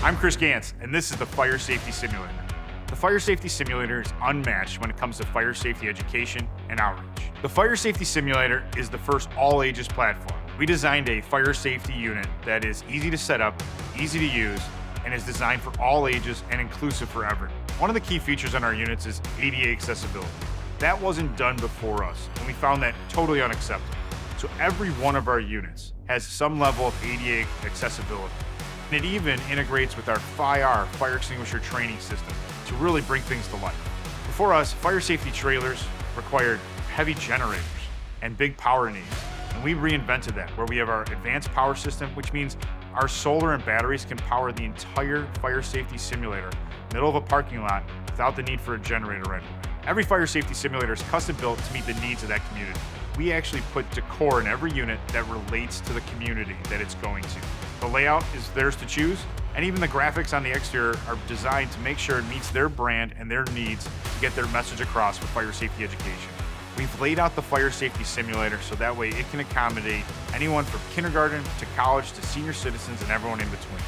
I'm Chris Gantz, and this is the Fire Safety Simulator. The Fire Safety Simulator is unmatched when it comes to fire safety education and outreach. The Fire Safety Simulator is the first all-ages platform. We designed a fire safety unit that is easy to set up, easy to use, and is designed for all ages and inclusive for everyone. One of the key features on our units is ADA accessibility. That wasn't done before us, and we found that totally unacceptable. So every one of our units has some level of ADA accessibility. And it even integrates with our FIRE, fire extinguisher training system, to really bring things to life. Before us, fire safety trailers required heavy generators and big power needs. And we reinvented that, where we have our advanced power system, which means our solar and batteries can power the entire fire safety simulator, middle of a parking lot, without the need for a generator right away. Every fire safety simulator is custom built to meet the needs of that community. We actually put decor in every unit that relates to the community that it's going to. The layout is theirs to choose, and even the graphics on the exterior are designed to make sure it meets their brand and their needs to get their message across with fire safety education. We've laid out the fire safety simulator so that way it can accommodate anyone from kindergarten to college to senior citizens and everyone in between.